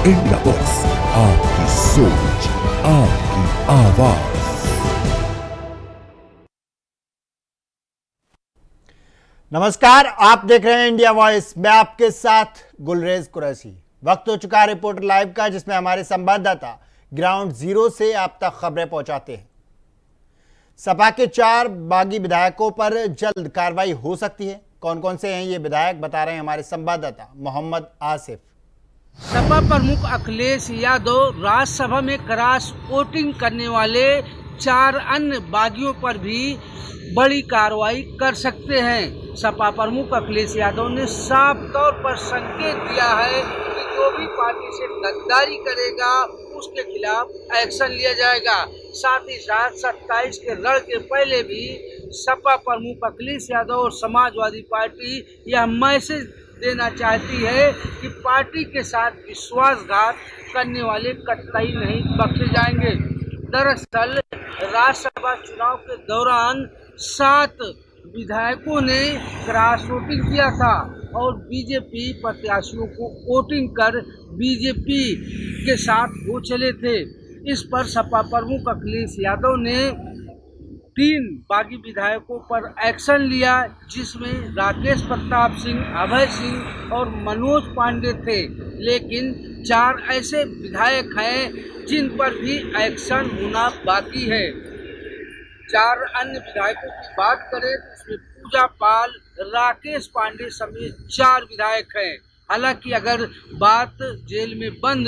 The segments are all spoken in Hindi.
इंडिया बस, आपकी सोच, आपकी आवाज। नमस्कार, आप देख रहे हैं इंडिया वॉइस। मैं आपके साथ गुलरेज कुरैशी। वक्त हो चुका है रिपोर्टर लाइव का, जिसमें हमारे संवाददाता ग्राउंड जीरो से आप तक खबरें पहुंचाते हैं। सपा के 4 बागी विधायकों पर जल्द कार्रवाई हो सकती है। कौन कौन से हैं ये विधायक, बता रहे हैं हमारे संवाददाता मोहम्मद आसिफ। सपा प्रमुख अखिलेश यादव राज्यसभा में क्रॉस वोटिंग करने वाले 4 अन्य बागियों पर भी बड़ी कार्रवाई कर सकते हैं। सपा प्रमुख अखिलेश यादव ने साफ तौर पर संकेत दिया है कि जो भी पार्टी से गद्दारी करेगा उसके खिलाफ एक्शन लिया जाएगा। साथ ही साथ 27 के रण के पहले भी सपा प्रमुख अखिलेश यादव और समाजवादी पार्टी यह मैसेज देना चाहती है कि पार्टी के साथ विश्वासघात करने वाले कतई नहीं बख्शे जाएंगे। दरअसल राज्यसभा चुनाव के दौरान 7 विधायकों ने क्रॉस वोटिंग किया था और बीजेपी प्रत्याशियों को वोटिंग कर बीजेपी के साथ वो चले थे। इस पर सपा प्रमुख अखिलेश यादव ने 3 बागी विधायकों पर एक्शन लिया, जिसमें राकेश प्रताप सिंह, अभय सिंह और मनोज पांडे थे। लेकिन 4 ऐसे विधायक हैं जिन पर भी एक्शन होना बाकी है। 4 अन्य विधायकों की बात करें तो उसमें पूजा पाल, राकेश पांडे समेत 4 विधायक हैं। हालांकि अगर बात जेल में बंद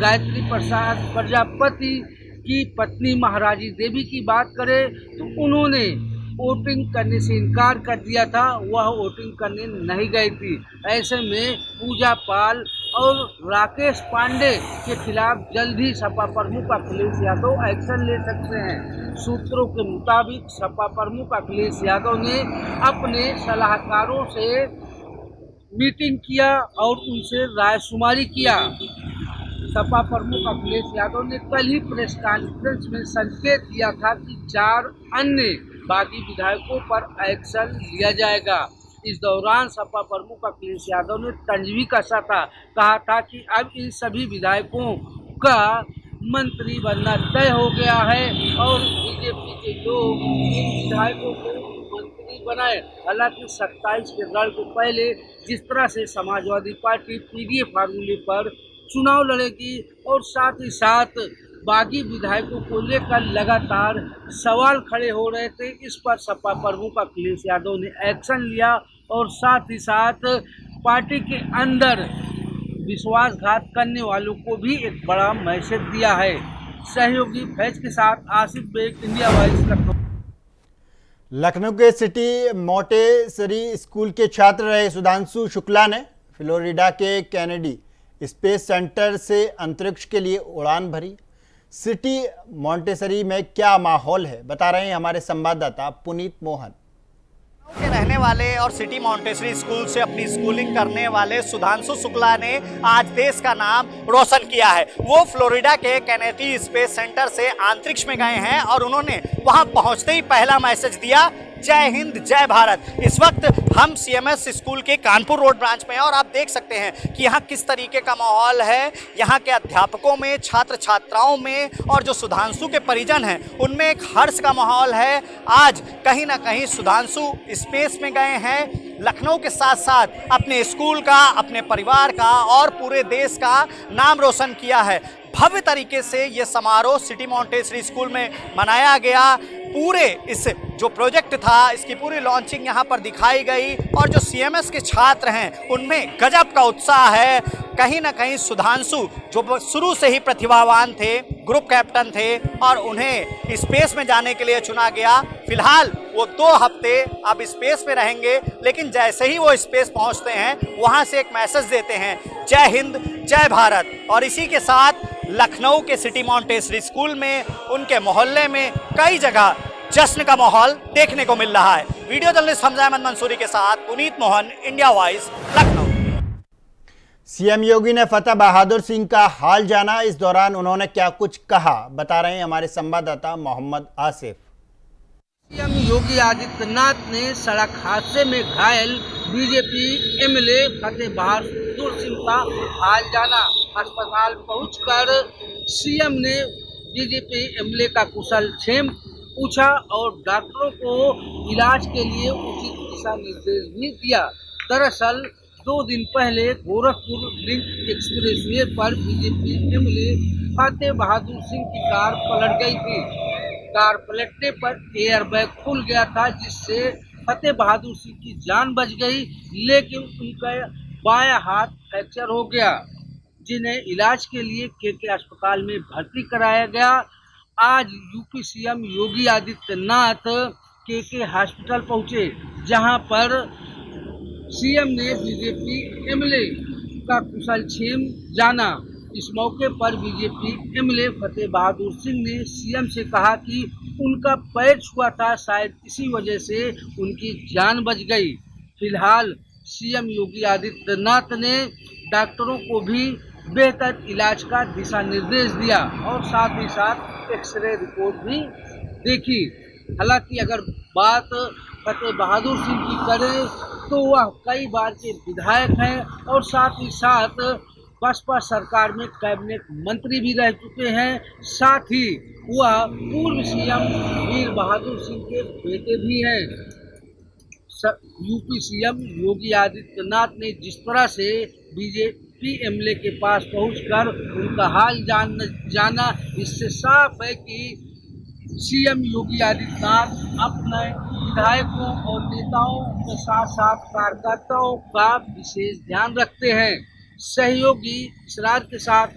गायत्री प्रसाद प्रजापति की पत्नी महाराजी देवी की बात करें तो उन्होंने वोटिंग करने से इनकार कर दिया था, वह वोटिंग करने नहीं गई थी। ऐसे में पूजा पाल और राकेश पांडे के खिलाफ जल्द ही सपा प्रमुख अखिलेश यादव एक्शन ले सकते हैं। सूत्रों के मुताबिक सपा प्रमुख अखिलेश यादव ने अपने सलाहकारों से मीटिंग किया और उनसे रायशुमारी किया। सपा प्रमुख अखिलेश यादव ने कल ही प्रेस कॉन्फ्रेंस में संकेत दिया था कि 4 अन्य बागी विधायकों पर एक्शन लिया जाएगा। इस दौरान सपा प्रमुख अखिलेश यादव ने तंज भी कसा था, कहा था कि अब इन सभी विधायकों का मंत्री बनना तय हो गया है और बीजेपी के लोग इन विधायकों को मंत्री बनाए। हालांकि 27 के रण के पहले जिस तरह से समाजवादी पार्टी पीडीए फार्मूले पर चुनाव लड़ेगी और साथ ही साथ बागी विधायकों को लेकर लगातार सवाल खड़े हो रहे थे, इस पर सपा प्रमुख अखिलेश यादव ने एक्शन लिया और साथ ही साथ पार्टी के अंदर विश्वासघात करने वालों को भी एक बड़ा मैसेज दिया है। सहयोगी फैज के साथ आसिफ बेग, इंडिया वॉइस, लखनऊ। लखनऊ के सिटी मोंटेसरी स्कूल के छात्र रहे सुधांशु शुक्ला ने फ्लोरिडा के कैनेडी स्पेस सेंटर से अंतरिक्ष के लिए उड़ान भरी। सिटी मोंटेसरी में क्या माहौल है, बता रहे हैं हमारे संवाददाता पुनीत मोहन। के रहने वाले और सिटी मोंटेसरी स्कूल से अपनी स्कूलिंग करने वाले सुधांशु शुक्ला ने आज देश का नाम रोशन किया है। वो फ्लोरिडा के कैनेडी स्पेस सेंटर से अंतरिक्ष में गए हैं और उन्होंने वहां पहुंचते ही पहला मैसेज दिया, जय हिंद जय भारत। इस वक्त हम सीएमएस स्कूल के कानपुर रोड ब्रांच में हैं और आप देख सकते हैं कि यहाँ किस तरीके का माहौल है। यहाँ के अध्यापकों में, छात्र छात्राओं में और जो सुधांशु के परिजन हैं उनमें एक हर्ष का माहौल है। आज कहीं ना कहीं सुधांशु स्पेस में गए हैं, लखनऊ के साथ साथ अपने स्कूल का, अपने परिवार का और पूरे देश का नाम रोशन किया है। भव्य तरीके से ये समारोह सिटी मोंटेसरी स्कूल में मनाया गया। पूरे इस जो प्रोजेक्ट था इसकी पूरी लॉन्चिंग यहाँ पर दिखाई गई और जो सीएमएस के छात्र हैं उनमें गजब का उत्साह है। कहीं ना कहीं सुधांशु जो शुरू से ही प्रतिभावान थे, ग्रुप कैप्टन थे और उन्हें स्पेस में जाने के लिए चुना गया। फिलहाल वो 2 हफ्ते अब स्पेस में रहेंगे, लेकिन जैसे ही वो स्पेस पहुंचते हैं वहां से एक मैसेज देते हैं, जय हिंद जय भारत। और इसी के साथ लखनऊ के सिटी मोंटेसरी स्कूल में, उनके मोहल्ले में कई जगह जश्न का माहौल देखने को मिल रहा है। वीडियो जर्नलिस्ट हमजा अहमद मंसूरी के साथ Puneet Mohan, India Voice, Lucknow. CM Yogi ने फतेह बहादुर सिंह का हाल जाना। इस दौरान उन्होंने क्या कुछ कहा, बता रहे हैं हमारे संवाददाता मोहम्मद आसिफ। सीएम योगी आदित्यनाथ ने सड़क हादसे में घायल बीजेपी एमएलए फतेह बहादुर सिंह का हाल जाना। अस्पताल पहुंचकर सीएम ने बीजेपी एमएलए का कुशल क्षेम पूछा और डॉक्टरों को इलाज के लिए उचित दिशा निर्देश भी दिया। दरअसल 2 दिन पहले गोरखपुर लिंक एक्सप्रेसवे पर बीजेपी एमएलए फतेह बहादुर सिंह की कार पलट गई थी। कार पलटने पर एयरबैग खुल गया था, जिससे फतेह बहादुर सिंह की जान बच गई, लेकिन उनका बायां हाथ फ्रैक्चर हो गया, जिन्हें इलाज के लिए केके अस्पताल में भर्ती कराया गया। आज UP CM Yogi Adityanath KK hospital पहुंचे, जहां पर सीएम ने बीजेपी एमएलए का कुशल क्षेम जाना। इस मौके पर बीजेपी एमएलए फतेह बहादुर सिंह ने सीएम से कहा कि उनका पैर छुआ था, शायद इसी वजह से उनकी जान बच गई। फिलहाल सीएम योगी आदित्यनाथ ने डॉक्टरों को भी बेहतर इलाज का दिशा निर्देश दिया और साथ ही साथ एक्सरे रिपोर्ट भी देखी। हालांकि अगर बात फतेह बहादुर सिंह की करें तो वह कई बार के विधायक हैं और साथ ही साथ बसपा सरकार में कैबिनेट मंत्री भी रह चुके हैं। साथ ही वह पूर्व सीएम वीर बहादुर सिंह के बेटे भी हैं। यूपी सीएम योगी आदित्यनाथ ने जिस तरह से बीजेपी एमएलए के पास पहुंचकर उनका हाल जाना, इससे साफ है कि सीएम योगी आदित्यनाथ अपने विधायकों और नेताओं के साथ साथ कार्यकर्ताओं का विशेष ध्यान रखते हैं। सहयोगी इसरार के साथ।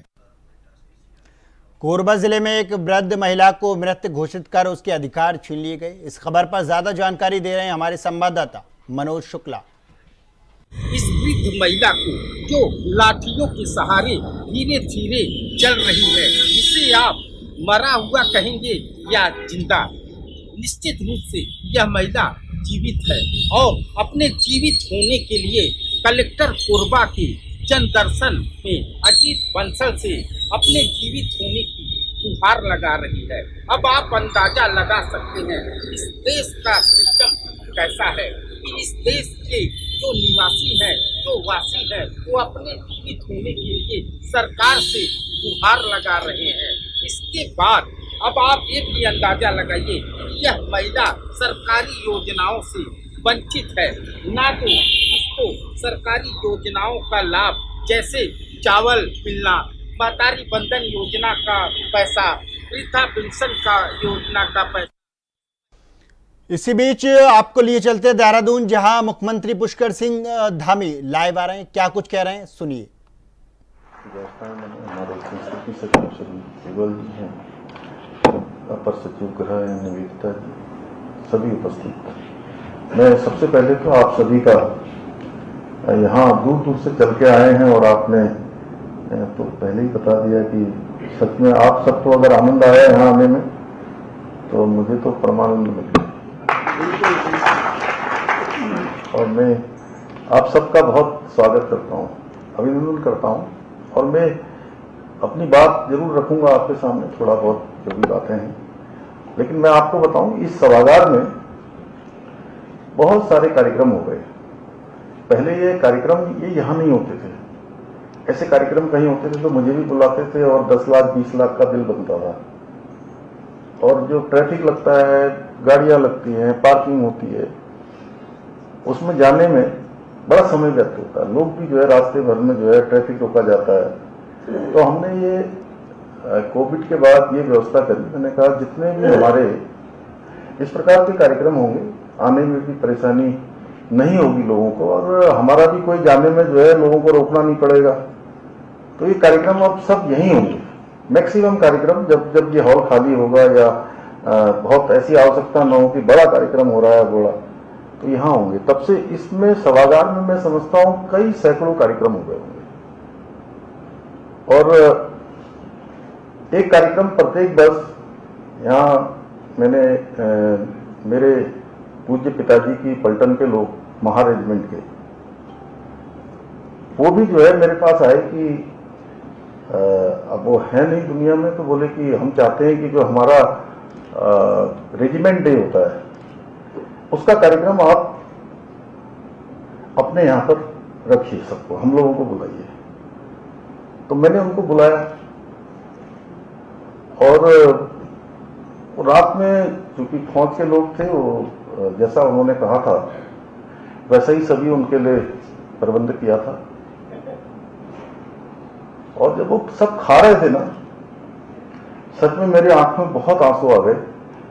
कोरबा जिले में एक वृद्ध महिला को मृत घोषित कर उसके अधिकार छीन लिए गए। इस खबर पर ज्यादा जानकारी दे रहे हैं हमारे संवाददाता मनोज शुक्ला। इस वृद्ध महिला को जो लाठियों के सहारे धीरे धीरे चल रही है, इसे आप मरा हुआ कहेंगे या जिंदा? निश्चित रूप से यह महिला जीवित है और अपने जीवित होने के लिए कलेक्टर कोरबा के जन दर्शन में अजीत बंसल से अपने जीवित होने की गुहार लगा रही है। अब आप अंदाजा लगा सकते हैं इस देश का सिस्टम कैसा है कि इस देश के जो निवासी हैं, जो वासी हैं, वो अपने जीवित होने के लिए सरकार से गुहार लगा रहे हैं। इसके बाद अब आप ये भी अंदाजा लगाइए यह महिला सरकारी योजनाओं से वंचित है, ना तो उसको सरकारी योजनाओं का लाभ जैसे चावल मिलना, महतारी बंधन योजना का पैसा, वृद्धा पेंशन का योजना का पैसा। इसी बीच आपको लिए चलते देहरादून, जहां मुख्यमंत्री पुष्कर सिंह धामी लाइव आ रहे हैं। क्या कुछ कह रहे हैं, सुनिए। हमारे संस्कृति सचिव श्री केवल जी हैं, अपर सचिव गृह निवेदिता जी, सभी उपस्थित। मैं सबसे पहले तो आप सभी का यहाँ दूर दूर से चल के आए हैं और आपने तो पहले ही बता दिया कि सच में आप सब तो अगर आनंद आया यहाँ आने में तो मुझे तो परमानंद मिल गया। और मैं आप सबका बहुत स्वागत करता हूँ, अभिनंदन करता हूँ और मैं अपनी बात जरूर रखूंगा आपके सामने, थोड़ा बहुत जो भी बातें हैं। लेकिन मैं आपको बताऊं इस सभागार में बहुत सारे कार्यक्रम हो गए। पहले ये कार्यक्रम ये यहाँ नहीं होते थे, ऐसे कार्यक्रम कहीं होते थे तो मुझे भी बुलाते थे और 10 लाख 20 लाख का बिल बनता था। और जो ट्रैफिक लगता है, गाड़ियां लगती हैं, पार्किंग होती है, उसमें जाने में बड़ा समय व्यर्थ होता है। लोग भी जो है रास्ते भर में जो है ट्रैफिक रोका जाता है। तो हमने ये कोविड के बाद ये व्यवस्था करी। मैंने कहा जितने भी हमारे इस प्रकार के कार्यक्रम होंगे, आने में भी परेशानी नहीं होगी लोगों को और हमारा भी कोई जाने में जो है लोगों को रोकना नहीं पड़ेगा। तो ये कार्यक्रम अब सब यहीं होंगे, मैक्सिमम कार्यक्रम। जब जब ये हॉल खाली होगा या बहुत ऐसी आवश्यकता न हो कि बड़ा कार्यक्रम हो रहा है बड़ा, तो यहाँ होंगे। तब से इसमें सभागार में मैं समझता हूँ कई सैकड़ों कार्यक्रम हो गए होंगे और एक कार्यक्रम प्रत्येक वर्ष यहाँ मैंने मेरे पूज्य पिताजी की पलटन के लोग महारेजिमेंट के, वो भी जो है मेरे पास आए कि अब वो है नहीं दुनिया में, तो बोले कि हम चाहते हैं कि जो हमारा रेजिमेंट डे होता है उसका कार्यक्रम आप अपने यहाँ पर रखिए, सबको, हम लोगों को बुलाइए। तो मैंने उनको बुलाया और रात में चूंकि फौज के लोग थे, वो जैसा उन्होंने कहा था वैसा ही सभी उनके लिए प्रबंध किया था। और जब वो सब खा रहे थे ना, सच में मेरे आंख में बहुत आंसू आ गए।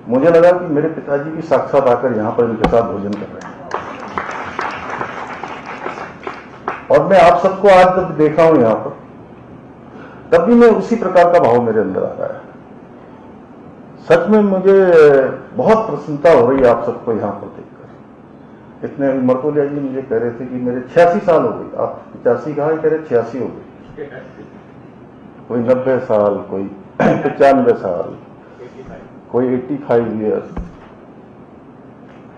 मुझे लगा कि मेरे पिताजी भी साक्षात आकर यहाँ पर इनके साथ भोजन कर रहे हैं। और मैं आप सबको आज जब देखा हूं यहाँ पर, तब भी मैं उसी प्रकार का भाव मेरे अंदर आ रहा है। सच में मुझे बहुत प्रसन्नता हो रही है आप सबको यहाँ पर देखकर। इतने मरतोलिया जी मुझे कह रहे थे कि मेरे 86 साल हो गई, आप 85 कहा, कह रहे 86 हो गई, कोई 90 साल, कोई 95 साल, कोई 85 ईयर्स।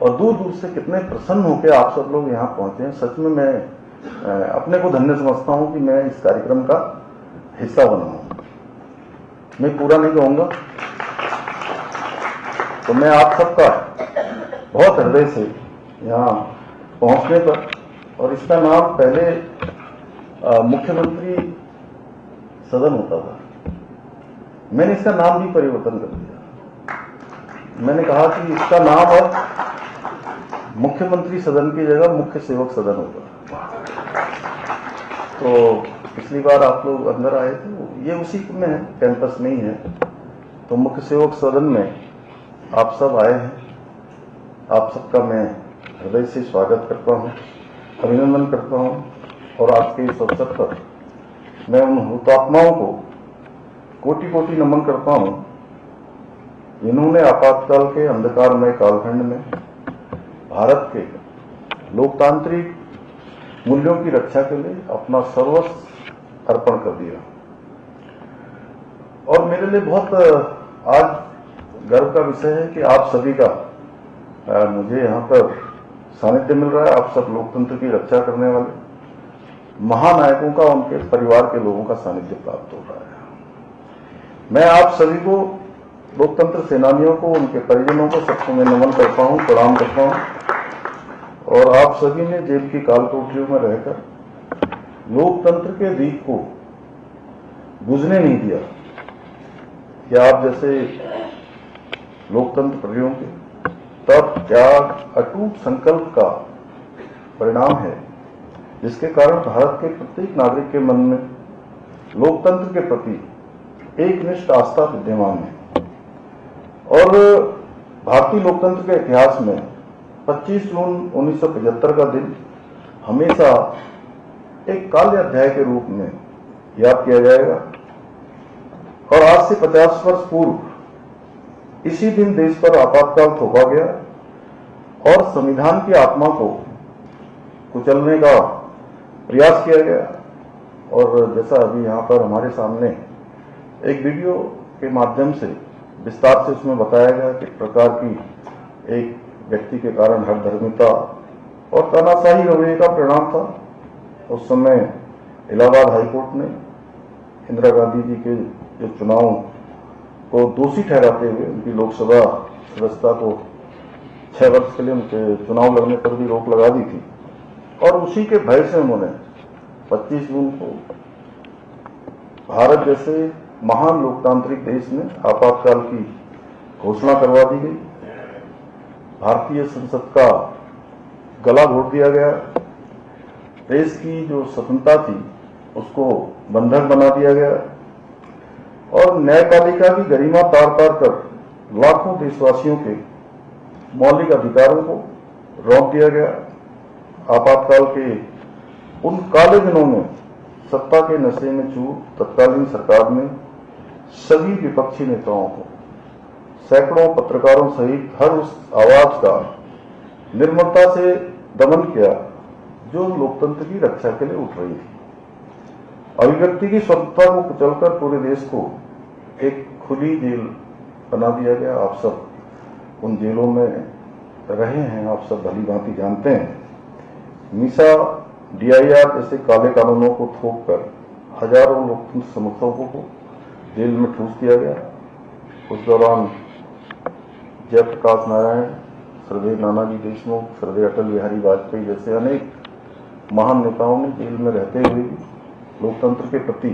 और दूर दूर से कितने प्रसन्न होकर आप सब लोग यहाँ पहुंचे हैं। सच में मैं अपने को धन्य समझता हूं कि मैं इस कार्यक्रम का हिस्सा बना हूं। मैं पूरा नहीं कहूंगा, तो मैं आप सबका बहुत हृदय से यहाँ पहुंचने पर, और इसका नाम पहले मुख्यमंत्री सदन होता था, मैंने इसका नाम भी परिवर्तन कर दिया। मैंने कहा कि इसका नाम अब मुख्यमंत्री सदन की जगह मुख्य सेवक सदन होगा। तो पिछली बार आप लोग अंदर आए थे, ये उसी में है, कैंपस में ही है। तो मुख्य सेवक सदन में आप सब आए हैं। आप सबका मैं हृदय से स्वागत करता हूं, अभिनंदन करता हूं। और आज के इस अवसर पर मैं उन हुतात्माओं को कोटि कोटि नमन करता हूं जिन्होंने आपातकाल के अंधकारमय कालखंड में भारत के लोकतांत्रिक मूल्यों की रक्षा के लिए अपना सर्वस्व अर्पण कर दिया। और मेरे लिए बहुत आज गर्व का विषय है कि आप सभी का मुझे यहाँ पर सानिध्य मिल रहा है। आप सब लोकतंत्र की रक्षा करने वाले महानायकों का, उनके परिवार के लोगों का सानिध्य प्राप्त हो रहा है। मैं आप सभी को, लोकतंत्र सेनानियों को, उनके परिजनों को, सबको मैं नमन करता हूँ, प्रणाम करता हूँ। और आप सभी ने जेल की काल कोठरियों में रहकर लोकतंत्र के दीप को बुझने नहीं दिया। क्या आप जैसे लोकतंत्र प्रियों के तब त्याग, अटूट संकल्प का परिणाम है, जिसके कारण भारत के प्रत्येक नागरिक के मन में लोकतंत्र के प्रति एक निष्ठ आस्था विद्यमान है। और भारतीय लोकतंत्र के इतिहास में 25 जून 1975 का दिन हमेशा एक काले अध्याय के रूप में याद किया जाएगा। और आज से 50 वर्ष पूर्व इसी दिन देश पर आपातकाल थोपा गया और संविधान की आत्मा को कुचलने का प्रयास किया गया। और जैसा अभी यहाँ पर हमारे सामने एक वीडियो के माध्यम से विस्तार से उसमें बताया गया कि प्रकार की एक व्यक्ति के कारण हर धर्मिता और तानाशाही रवैये का परिणाम था। उस समय इलाहाबाद हाईकोर्ट ने इंदिरा गांधी जी के जो चुनाव को दोषी ठहराते हुए उनकी लोकसभा सदस्यता को 6 वर्ष के लिए उनके चुनाव लड़ने पर भी रोक लगा दी थी। और उसी के भय से उन्होंने 25 जून को भारत जैसे महान लोकतांत्रिक देश में आपातकाल की घोषणा करवा दी गई। भारतीय संसद का गला घोट दिया गया। देश की जो स्वतंत्रता थी उसको बंधक बना दिया गया और न्यायपालिका की गरिमा तार तार कर लाखों देशवासियों के मौलिक अधिकारों को रोक दिया गया। आपातकाल के उन काले दिनों में सत्ता के नशे में चूर तत्कालीन सरकार ने सभी विपक्षी नेताओं को, सैकड़ों पत्रकारों सहित हर उस आवाज का निर्ममता से दमन किया जो लोकतंत्र की रक्षा के लिए उठ रही थी। अभिव्यक्ति की स्वतंत्रता को कुचलकर पूरे देश को एक खुली जेल बना दिया गया। आप सब उन जेलों में रहे हैं, आप सब भली भांति जानते हैं। मीसा, DIR जैसे काले कानूनों को थोप कर हजारों लोकतंत्र समर्थकों को जेल में ठूस दिया गया। उस दौरान जयप्रकाश नारायण, श्रद्धेय नानाजी देशमुख, श्रद्धेय अटल बिहारी वाजपेयी जैसे अनेक महान नेताओं ने जेल में रहते हुए भी लोकतंत्र के प्रति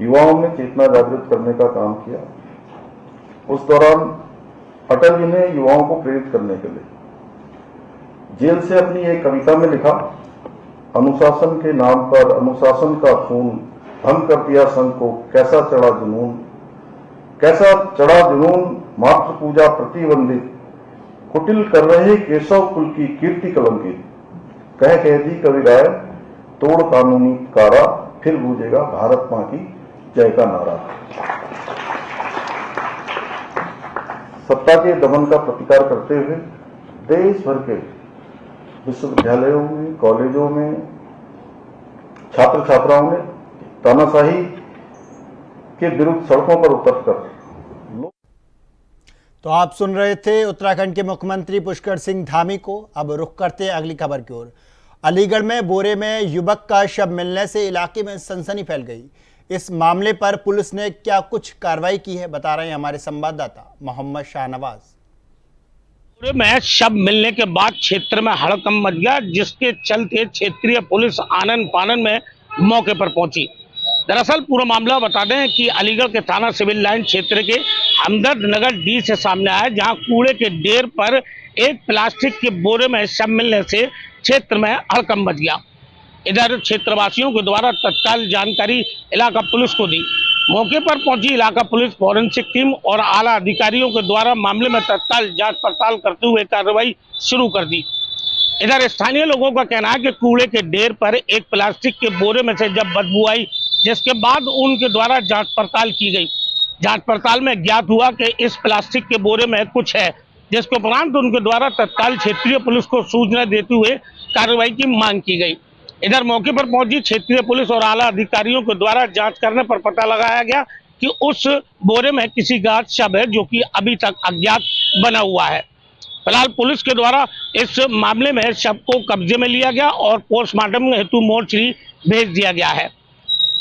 युवाओं में चेतना जागृत करने का काम किया। उस दौरान अटल जी ने युवाओं को प्रेरित करने के लिए जेल से अपनी एक कविता में लिखा, अनुशासन के नाम पर अनुशासन का खून भंग कर दिया संघ को, कैसा चढ़ा जुनून मात्र पूजा प्रतिबंधित, कुटिल कर रहे केशव कुल की कीर्ति कलंकित, कह दी कवि राय तोड़ कानूनी कारा, फिर गूंजेगा भारत मां की जय का नारा। सत्ता के दमन का प्रतिकार करते हुए देश भर के विश्वविद्यालयों में, कॉलेजों में छात्र छात्राओं ने तानाशाही के विरुद्ध सड़कों पर उतरकर। तो आप सुन रहे थे उत्तराखंड के मुख्यमंत्री पुष्कर सिंह धामी को। अब रुख करते हैं अगली खबर की ओर। अलीगढ़ में बोरे में युवक का शव मिलने से इलाके में सनसनी फैल गई। इस मामले पर पुलिस ने क्या कुछ कार्रवाई की है, बता रहे हैं हमारे संवाददाता मोहम्मद शाहनवाज। बोरे में शव मिलने के बाद क्षेत्र में हड़कंप मच गया, जिसके चलते क्षेत्रीय पुलिस आनन फानन में मौके पर पहुंची। दरअसल पूरा मामला बता दें कि अलीगढ़ के थाना सिविल लाइन क्षेत्र के हमदर्द नगर डी से सामने आया, जहां कूड़े के ढेर पर एक प्लास्टिक के बोरे में शव मिलने से क्षेत्र में हड़कंप मच गया। इधर क्षेत्रवासियों के द्वारा तत्काल जानकारी इलाका पुलिस को दी। मौके पर पहुंची इलाका पुलिस फॉरेंसिक टीम और आला अधिकारियों के द्वारा मामले में तत्काल जांच पड़ताल करते हुए कार्रवाई शुरू कर दी। इधर स्थानीय लोगों का कहना है कि कूड़े के ढेर पर एक प्लास्टिक के बोरे में से जब बदबू आई, जिसके बाद उनके द्वारा जांच पड़ताल की गई। जांच पड़ताल में ज्ञात हुआ कि इस प्लास्टिक के बोरे में कुछ है, जिसके उपरांत उनके द्वारा तत्काल क्षेत्रीय पुलिस को सूचना देते हुए कार्रवाई की मांग की गई। इधर मौके पर पहुंची क्षेत्रीय पुलिस और आला अधिकारियों के द्वारा जांच करने पर पता लगाया गया कि उस बोरे में किसी का शव है, जो कि अभी तक अज्ञात बना हुआ है। फिलहाल पुलिस के द्वारा इस मामले में शव को कब्जे में लिया गया और पोस्टमार्टम हेतु मोर्चरी भेज दिया गया है।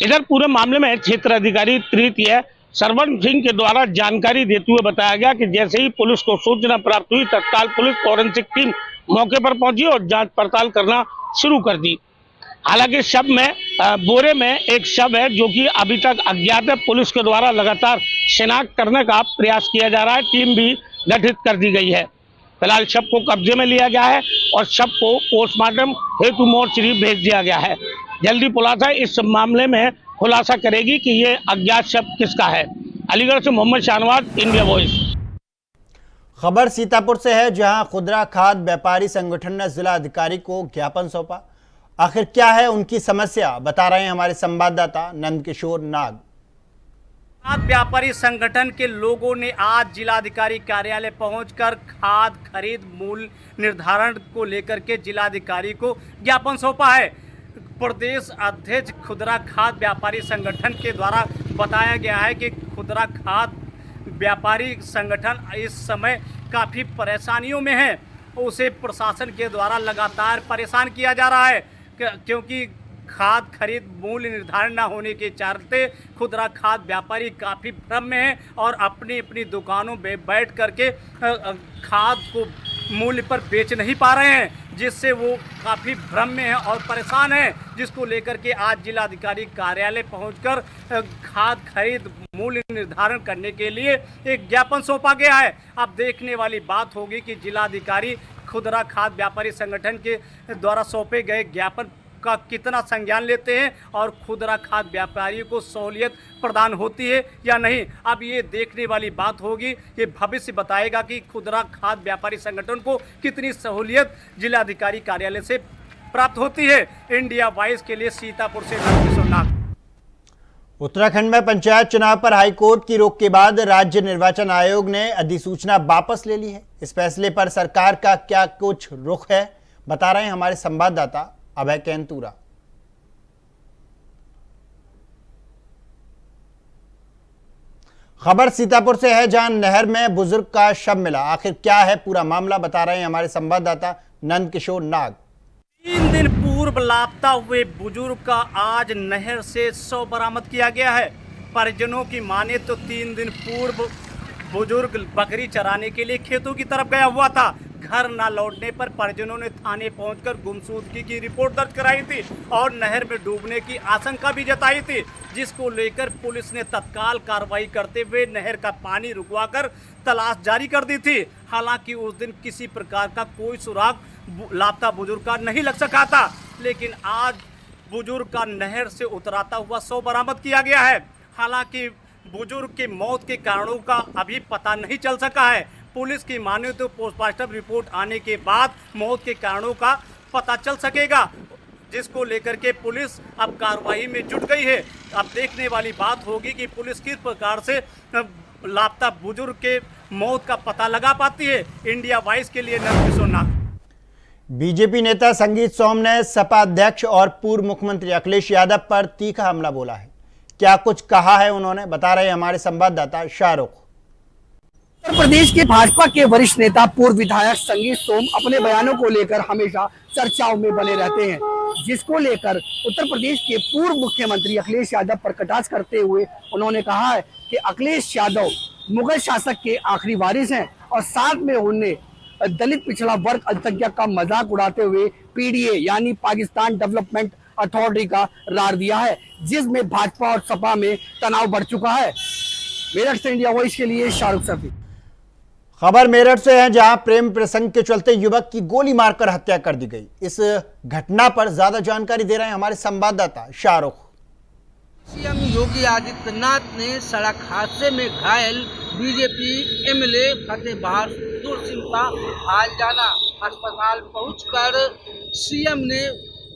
इधर पूरे मामले में क्षेत्र अधिकारी तृतीय सरवण सिंह के द्वारा जानकारी देते हुए बताया गया कि जैसे ही पुलिस को सूचना प्राप्त हुई, तत्काल पुलिस फॉरेंसिक टीम मौके पर पहुंची और जांच पड़ताल करना शुरू कर दी। हालांकि शव में बोरे में एक शव है, जो कि अभी तक अज्ञात है। पुलिस के द्वारा लगातार शिनाख्त करने का प्रयास किया जा रहा है, टीम भी गठित कर दी गई है। फिलहाल शव को कब्जे में लिया गया है और शव को पोस्टमार्टम हेतु मोर्चरी भेज दिया गया है। जल्दी पुलिस इस मामले में खुलासा करेगी कि ये अज्ञात शव किसका है। अलीगढ़ से मोहम्मद शाहनवाज, इंडिया वॉइस। खबर सीतापुर से है, जहां खुदरा खाद व्यापारी संगठन ने जिला अधिकारी को ज्ञापन सौंपा। आखिर क्या है उनकी समस्या, बता रहे हैं हमारे संवाददाता नंदकिशोर नाग। खाद व्यापारी संगठन के लोगों ने आज जिलाधिकारी कार्यालय पहुंचकर खाद खरीद मूल्य निर्धारण को लेकर के जिलाधिकारी को ज्ञापन सौंपा है। प्रदेश अध्यक्ष खुदरा खाद व्यापारी संगठन के द्वारा बताया गया है कि खुदरा खाद व्यापारी संगठन इस समय काफ़ी परेशानियों में है। उसे प्रशासन के द्वारा लगातार परेशान किया जा रहा है, क्योंकि खाद खरीद मूल्य निर्धारण न होने के चलते खुदरा खाद व्यापारी काफ़ी भ्रम में हैं और अपनी अपनी दुकानों में बैठ करके खाद को मूल्य पर बेच नहीं पा रहे हैं, जिससे वो काफ़ी भ्रम में हैं और परेशान हैं, जिसको लेकर के आज जिलाधिकारी कार्यालय पहुंचकर खाद खरीद मूल्य निर्धारण करने के लिए एक ज्ञापन सौंपा गया है। अब देखने वाली बात होगी कि जिलाधिकारी खुदरा खाद व्यापारी संगठन के द्वारा सौंपे गए ज्ञापन का कितना संज्ञान लेते हैं और खुदरा खाद व्यापारियों को सहूलियत प्रदान होती है या नहीं। अब ये देखने वाली बात होगी, ये भविष्य बताएगा कि खुदरा खाद व्यापारी संगठन को कितनी सहूलियत जिलाधिकारी कार्यालय से प्राप्त होती है। इंडिया वॉइस के लिए सीतापुर से नंदकिशोर नाग। उत्तराखंड में पंचायत चुनाव पर हाईकोर्ट की रोक के बाद राज्य निर्वाचन आयोग ने अधिसूचना वापस ले ली है। इस फैसले पर सरकार का क्या कुछ रुख है, बता रहे हैं हमारे संवाददाता अभय कैंतूरा। खबर सीतापुर से है, जहां नहर में बुजुर्ग का शव मिला। आखिर क्या है पूरा मामला, बता रहे हैं हमारे संवाददाता नंदकिशोर नाग। 3 दिन पूर्व लापता हुए बुजुर्ग का आज नहर से शव बरामद किया गया है। परिजनों की माने तो 3 दिन पूर्व बुजुर्ग बकरी चराने के लिए खेतों की तरफ गया हुआ था। घर न लौटने पर परिजनों ने थाने पहुंचकर गुमशुदगी की रिपोर्ट दर्ज कराई थी और नहर में डूबने की आशंका भी जताई थी, जिसको लेकर पुलिस ने तत्काल कार्रवाई करते हुए नहर का पानी रुकवाकर तलाश जारी कर दी थी। हालांकि उस दिन किसी प्रकार का कोई सुराग लापता बुजुर्ग का नहीं लग सका था, लेकिन आज बुजुर्ग का नहर से उतराता हुआ शव बरामद किया गया है। हालांकि बुजुर्ग की मौत के कारणों का अभी पता नहीं चल सका है। पुलिस की माने तो पोस्टमार्टम रिपोर्ट आने के बाद मौत के कारणों का पता चल सकेगा, जिसको लेकर के पुलिस अब कार्रवाई में जुट गई है। अब देखने वाली बात होगी कि पुलिस किस प्रकार से लापता बुजुर्ग के मौत का पता लगा पाती है। इंडिया वॉइस के लिए नंदकिशोर नाथ। बीजेपी नेता संगीत सोम ने सपा अध्यक्ष और पूर्व मुख्यमंत्री अखिलेश यादव पर तीखा हमला बोला है। क्या कुछ कहा है उन्होंने, बता रहे हमारे संवाददाता शाहरुख। उत्तर प्रदेश के भाजपा के वरिष्ठ नेता पूर्व विधायक संगीत सोम अपने बयानों को लेकर हमेशा चर्चाओं में बने रहते हैं, जिसको लेकर उत्तर प्रदेश के पूर्व मुख्यमंत्री अखिलेश यादव पर कटाक्ष करते हुए उन्होंने कहा है कि अखिलेश यादव मुगल शासक के आखिरी वारिस हैं और साथ में उन्होंने दलित पिछड़ा वर्ग अल्पसंख्यक का मजाक उड़ाते हुए पीडीए यानी पाकिस्तान डेवलपमेंट अथॉरिटी का रार दिया है, जिसमें भाजपा और सपा में तनाव बढ़ चुका है। मेरठ से इंडिया वॉइस के लिए शाहरुख सफी। खबर मेरठ से है, जहां प्रेम प्रसंग के चलते युवक की गोली मारकर हत्या कर दी गई। इस घटना पर ज्यादा जानकारी दे रहे हैं हमारे संवाददाता शाहरुख। सीएम योगी आदित्यनाथ ने सड़क हादसे में घायल बीजेपी एमएलए फतेह बहादुर सिंह का हाल जाना। अस्पताल पहुंचकर सीएम ने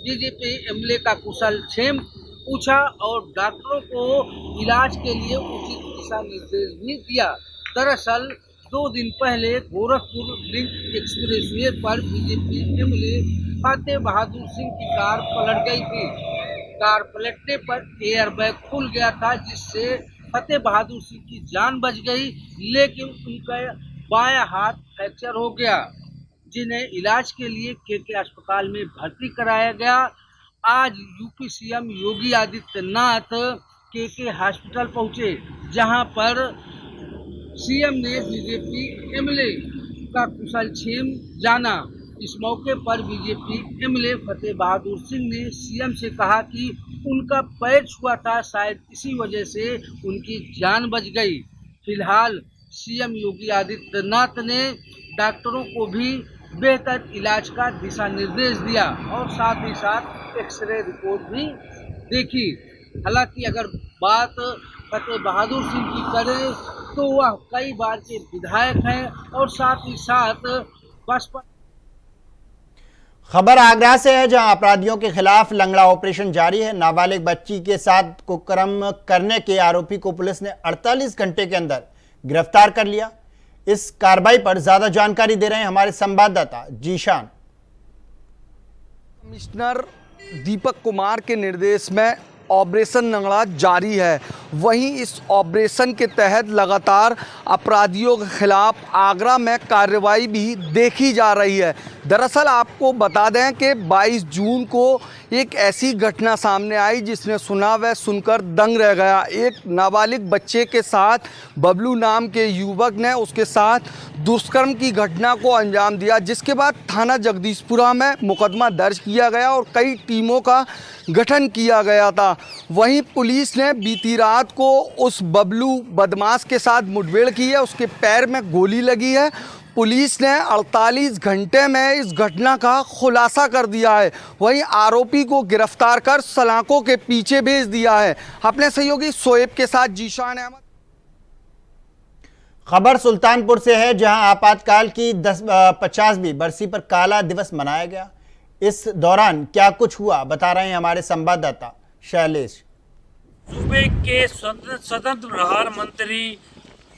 बीजेपी एमएलए का कुशल क्षेम पूछा और डॉक्टरों को इलाज के लिए उचित दिशा निर्देश भी दिया। दरअसल 2 दिन पहले गोरखपुर लिंक एक्सप्रेसवे पर बीजेपी एमएलए फतेह बहादुर सिंह की कार पलट गई थी। कार पलटने पर एयरबैग खुल गया था, जिससे फतेह बहादुर सिंह की जान बच गई, लेकिन उनका बायां हाथ फ्रैक्चर हो गया, जिन्हें इलाज के लिए केके अस्पताल में भर्ती कराया गया। आज UP CM Yogi Adityanath KK hospital पहुंचे, जहां पर सीएम ने बीजेपी एमएलए का कुशल क्षेम जाना। इस मौके पर बीजेपी एमएलए फतेह बहादुर सिंह ने सीएम से कहा कि उनका पैर छुआ था, शायद इसी वजह से उनकी जान बच गई। फिलहाल सीएम योगी आदित्यनाथ ने डॉक्टरों को भी बेहतर इलाज का दिशा निर्देश दिया और साथ ही साथ एक्सरे रिपोर्ट भी देखी। हालांकि अगर बात फतेह बहादुर सिंह की करें तो वह कई बार के विधायक हैं और साथ ही साथ बसपा। खबर आगरा से है, जहां अपराधियों के खिलाफ लंगड़ा ऑपरेशन जारी है। नाबालिग बच्ची के साथ कुकर्म करने के आरोपी को पुलिस ने 48 घंटे के अंदर गिरफ्तार कर लिया। इस कार्रवाई पर ज्यादा जानकारी दे रहे हैं हमारे संवाददाता जीशान। कमिश्नर दीपक कुमार के निर्देश में ऑपरेशन लंगड़ा जारी है। वहीं इस ऑपरेशन के तहत लगातार अपराधियों के खिलाफ आगरा में कार्रवाई भी देखी जा रही है। दरअसल आपको बता दें कि 22 जून को एक ऐसी घटना सामने आई जिसने सुना व सुनकर दंग रह गया। एक नाबालिग बच्चे के साथ बबलू नाम के युवक ने उसके साथ दुष्कर्म की घटना को अंजाम दिया, जिसके बाद थाना जगदीशपुरा में मुकदमा दर्ज किया गया और कई टीमों का गठन किया गया था। वहीं पुलिस ने बीती रात को उस बबलू बदमाश के साथ मुठभेड़ की है, उसके पैर में गोली लगी है। पुलिस ने 48 घंटे में इस घटना का खुलासा कर दिया है। वहीं आरोपी को गिरफ्तार कर सलाखों के पीछे भेज दिया है। अपने सहयोगी शोएब के साथ जीशान अहमद। खबर सुल्तानपुर से है, जहां आपातकाल की 50वीं बरसी पर काला दिवस मनाया गया। इस दौरान क्या कुछ हुआ, बता रहे हैं हमारे संवाददाता शैलेश। सूबे के स्वतंत्र प्रभार मंत्री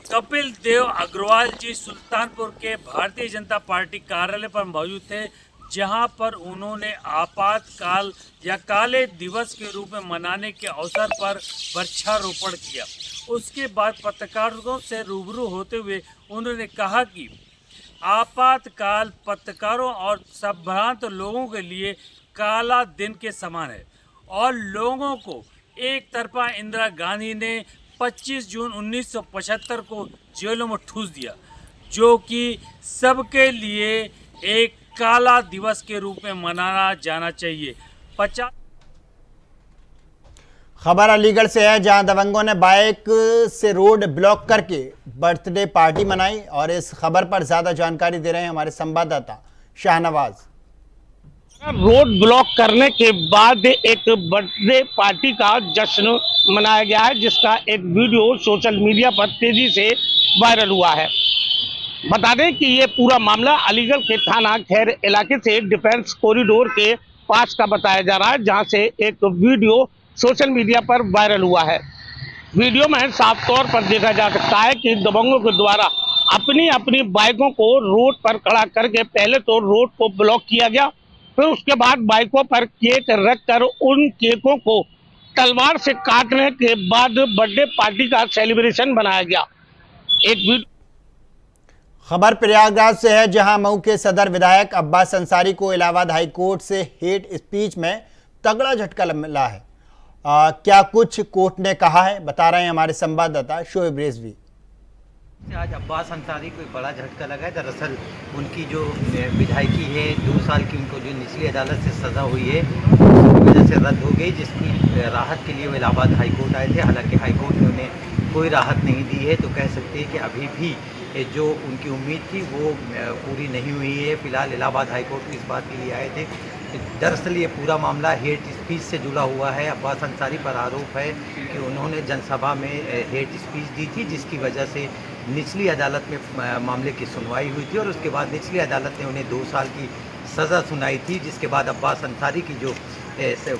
कपिल देव अग्रवाल जी सुल्तानपुर के भारतीय जनता पार्टी कार्यालय पर मौजूद थे, जहां पर उन्होंने आपातकाल या काले दिवस के रूप में मनाने के अवसर पर वृक्षारोपण किया। उसके बाद पत्रकारों से रूबरू होते हुए उन्होंने कहा कि आपातकाल पत्रकारों और संभ्रांत लोगों के लिए काला दिन के समान है और लोगों को एक तरफा इंदिरा गांधी ने 25 जून 1975 को जेलों में ठूस दिया, जो कि सबके लिए एक काला दिवस के रूप में मनाया जाना चाहिए। 50 खबर अलीगढ़ से है, जहां दबंगों ने बाइक से रोड ब्लॉक करके बर्थडे पार्टी मनाई। और इस खबर पर ज्यादा जानकारी दे रहे हैं हमारे संवाददाता शाहनवाज। रोड ब्लॉक करने के बाद एक बर्थडे पार्टी का जश्न मनाया गया है, जिसका एक वीडियो सोशल मीडिया पर तेजी से वायरल हुआ है। बता दें कि ये पूरा मामला अलीगढ़ के थाना खैर इलाके से डिफेंस कॉरिडोर के पास का बताया जा रहा है, जहां से एक वीडियो सोशल मीडिया पर वायरल हुआ है। वीडियो में साफ तौर पर देखा जा सकता है कि दबंगों के द्वारा अपनी अपनी बाइकों को रोड पर खड़ा करके पहले तो रोड को ब्लॉक किया गया, फिर उसके बाद बाइकों पर केक रखकर उन केकों को तलवार से काटने के बाद बर्थडे पार्टी का सेलिब्रेशन बनाया गया। एक वीडियो खबर प्रयागराज से है, जहां मऊ के सदर विधायक अब्बास अंसारी को इलाहाबाद हाई कोर्ट से हेट स्पीच में तगड़ा झटका मिला है। क्या कुछ कोर्ट ने कहा है, बता रहे हैं हमारे संवाददाता शोएब रिजवी। आज अब्बास अंसारी को एक बड़ा झटका लगा है। दरअसल उनकी जो विधायकी है 2 साल की, उनको जो निचली अदालत से सज़ा हुई है उसकी वजह से रद्द हो गई, जिसकी राहत के लिए वो इलाहाबाद हाई कोर्ट आए थे। हालांकि हाई कोर्ट ने उन्हें कोई राहत नहीं दी है, तो कह सकते हैं कि अभी भी जो उनकी उम्मीद थी वो पूरी नहीं हुई है। फिलहाल इलाहाबाद हाई कोर्ट इस बात के लिए आए थे। दरअसल ये पूरा मामला हेट स्पीच से जुड़ा हुआ है। अब्बास अंसारी पर आरोप है कि उन्होंने जनसभा में हेट स्पीच दी थी, जिसकी वजह से निचली अदालत में मामले की सुनवाई हुई थी और उसके बाद निचली अदालत ने उन्हें 2 साल की सज़ा सुनाई थी, जिसके बाद अब्बास अंसारी की जो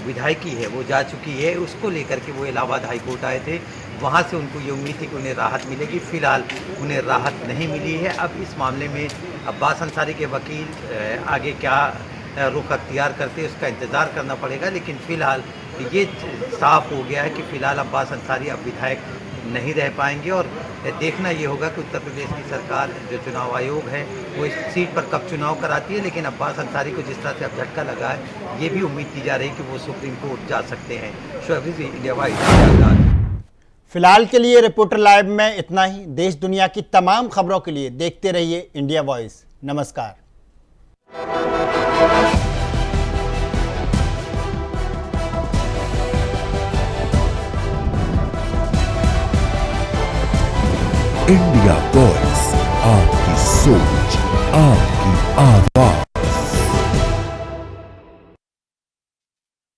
विधायकी है वो जा चुकी है। उसको लेकर के वो इलाहाबाद हाई कोर्ट आए थे। वहाँ से उनको ये उम्मीद थी कि उन्हें राहत मिलेगी। फ़िलहाल उन्हें राहत नहीं मिली है। अब इस मामले में अब्बास अंसारी के वकील आगे क्या रुख अख्तियार करते हैं उसका इंतज़ार करना पड़ेगा, लेकिन फ़िलहाल ये साफ़ हो गया है कि फ़िलहाल अब्बास अंसारी अब विधायक नहीं रह पाएंगे। और देखना ये होगा कि उत्तर प्रदेश की सरकार, जो चुनाव आयोग है, वो इस सीट पर कब चुनाव कराती है। लेकिन अब्बास अंसारी को जिस तरह से अब झटका लगा है, ये भी उम्मीद की जा रही है कि वो सुप्रीम कोर्ट जा सकते हैं। Shoaib Rizvi, India voice. फिलहाल के लिए रिपोर्टर लाइव में इतना ही। देश दुनिया की तमाम खबरों के लिए देखते रहिए इंडिया वॉइस। नमस्कार। इंडिया वॉइस, आपकी सोच, आपकी आवाज।